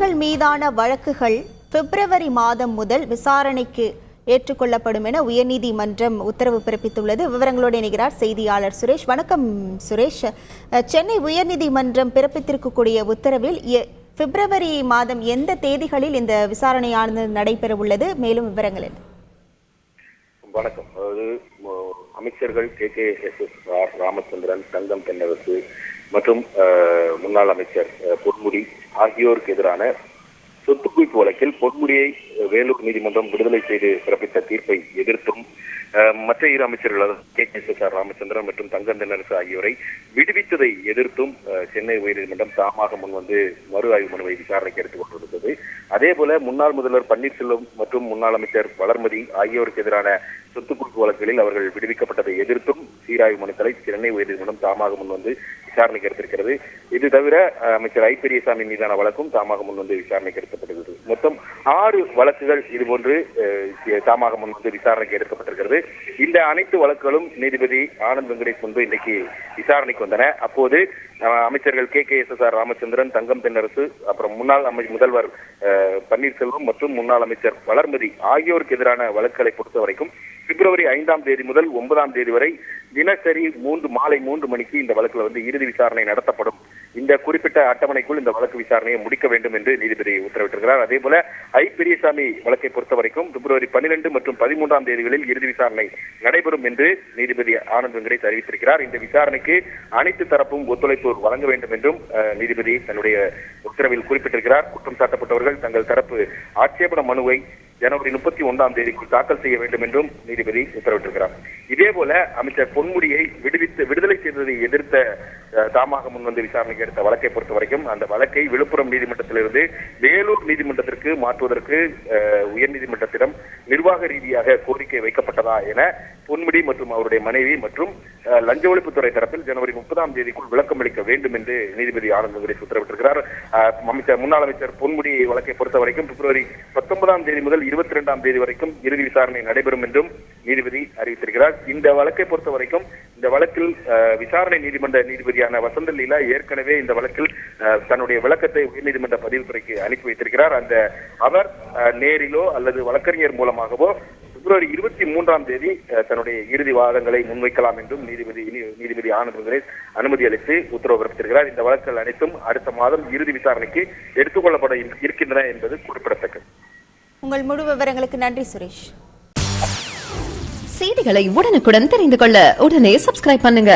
அமைச்சர்கள் மீதான வழக்குகள் பிப்ரவரி மாதம் முதல் விசாரணைக்கு ஏற்றுக்கொள்ளப்படும் என உயர்நீதிமன்றம் உத்தரவு பிறப்பித்துள்ளது. விவரங்களோடு இணைகிறார் செய்தியாளர் சுரேஷ். வணக்கம் சுரேஷ். சென்னை உயர்நீதிமன்றம் பிறப்பித்திருக்கக்கூடிய உத்தரவில் பிப்ரவரி மாதம் எந்த தேதிகளில் இந்த விசாரணையானது நடைபெற உள்ளது? மேலும் விவரங்கள் என்ன? வணக்கம். அதாவது அமைச்சர்கள் KKSSR ராமச்சந்திரன், தங்கம் தென்னரசு மற்றும் முன்னாள் அமைச்சர் பொன்முடி ஆகியோருக்கு எதிரான சொத்து குவிப்பு வழக்கில் பொன்முடியை வேலூர் நீதிமன்றம் விடுதலை செய்து பிறப்பித்த தீர்ப்பை எதிர்த்தும் மற்ற இரு அமைச்சர்கள் KKSSR ராமச்சந்திரன் மற்றும் தங்கம் தென்னரசு ஆகியோரை விடுவித்ததை எதிர்த்தும் சென்னை உயர்நீதிமன்றம் தாமாக முன்வந்து மறு ஆய்வு மனுவை விசாரணைக்கு எடுத்துக் கொண்டிருந்தது. அதே போல முன்னாள் முதல்வர் பன்னீர்செல்வம் மற்றும் முன்னாள் அமைச்சர் வளர்மதி ஆகியோருக்கு எதிரான சொத்து குவிப்பு வழக்குகளில் அவர்கள் விடுவிக்கப்பட்டதை எதிர்த்தும் சீராய்வு மனுக்களை சென்னை உயர்நீதிமன்றம் தாமாக முன்வந்து விசாரணைக்கு எடுத்திருக்கிறது. இது தவிர அமைச்சர் ஐ பெரியசாமி மீதான வழக்கும் தாமாக முன்வந்து விசாரணைக்கு எடுக்கப்பட்டிருக்கிறது. மொத்தம் 6 வழக்குகள் இதுபோன்று தாமாக முன்வந்து விசாரணைக்கு எடுக்கப்பட்டிருக்கிறது. இந்த அனைத்து வழக்குகளும் நீதிபதி ஆனந்த் வெங்கடேஷ் முன்பு இன்றைக்கு விசாரணைக்கு வந்தன. அப்போது அமைச்சர்கள் KKSSR ராமச்சந்திரன், தங்கம் தென்னரசு, அப்புறம் முன்னாள் முதல்வர் பன்னீர்செல்வம் மற்றும் முன்னாள் அமைச்சர் வளர்மதி ஆகியோருக்கு எதிரான வழக்குகளை பொறுத்த வரைக்கும் பிப்ரவரி 5ஆம் தேதி முதல் 9ஆம் தேதி வரை தினசரி மாலை 3 மணிக்கு இந்த வழக்குல இறுதி விசாரணை நடத்தப்படும். இந்த குறிப்பிட்ட அட்டவணைக்குள் இந்த வழக்கு விசாரணையை முடிக்க வேண்டும் என்று நீதிபதி உத்தரவிட்டிருக்கிறார். அதே போல ஐ பெரியசாமி வழக்கை பொறுத்த வரைக்கும் பிப்ரவரி 12 மற்றும் 13ஆம் தேதிகளில் இறுதி விசாரணை நடைபெறும் என்று நீதிபதி ஆனந்த் வெங்கடேஷ் அறிவித்திருக்கிறார். இந்த விசாரணைக்கு அனைத்து தரப்பும் ஒத்துழைப்பு வழங்க வேண்டும் என்றும் நீதிபதி தன்னுடைய உத்தரவில் குறிப்பிட்டிருக்கிறார். குற்றம் சாட்டப்பட்டவர்கள் தங்கள் தரப்பு ஆட்சேபன மனுவை ஜனவரி 31ஆம் தேதிக்குள் தாக்கல் செய்ய வேண்டும் என்றும் நீதிபதி உத்தரவிட்டிருக்கிறார். இதே போல அமைச்சர் பொன்முடியை விடுதலை செய்ததை எதிர்த்த தாமாக முன்வந்து விசாரணைக்கு எடுத்த வழக்கை பொறுத்த வரைக்கும் அந்த வழக்கை விழுப்புரம் நீதிமன்றத்திலிருந்து வேலூர் நீதிமன்றத்திற்கு மாற்றுவதற்கு உயர்நீதிமன்றத்திடம் நிர்வாக ரீதியாக கோரிக்கை வைக்கப்பட்டதா என பொன்முடி மற்றும் அவருடைய மனைவி மற்றும் லஞ்ச ஒழிப்புத்துறை தரப்பில் ஜனவரி 30ஆம் தேதிக்குள் விளக்கம் அளிக்க வேண்டும் என்று நீதிபதி ஆனந்த் வெங்கடேஷ் உத்தரவிட்டிருக்கிறார். முன்னாள் அமைச்சர் பொன்முடி வழக்கை பொறுத்த வரைக்கும் பிப்ரவரி 19ஆம் தேதி முதல் 22ஆம் தேதி வரைக்கும் இறுதி விசாரணை நடைபெறும் என்றும் நீதிபதி அறிவித்திருக்கிறார். இந்த வழக்கை பொறுத்த வரைக்கும் இந்த வழக்கில் விசாரணை நீதிமன்ற நீதிபதியான வசந்த லீலா ஏற்கனவே இந்த வழக்கில் தன்னுடைய விளக்கத்தை உயர்நீதிமன்ற பதிவுத்துறைக்கு அனுப்பி வைத்திருக்கிறார். அவர் நேரிலோ அல்லது வழக்கறிஞர் மூலமாகவோ பிப்ரவரி 23ஆம் தேதி தன்னுடைய இறுதி வாதங்களை முன்வைக்கலாம் என்றும் நீதிபதி ஆனந்த் வெங்கடேஷ் அனுமதி அளித்து உத்தரவு பிறப்பித்திருக்கிறார். இந்த வழக்குகள் அனைத்தும் அடுத்த மாதம் இறுதி விசாரணைக்கு எடுத்துக்கொள்ளப்பட இருக்கின்றன என்பது குறிப்பிடத்தக்கது. உங்கள் முழு விவரங்களுக்கு நன்றி சுரேஷ். செய்திகளை உடனுக்குடன் தெரிந்து கொள்ள உடனே சப்ஸ்கிரைப் பண்ணுங்க.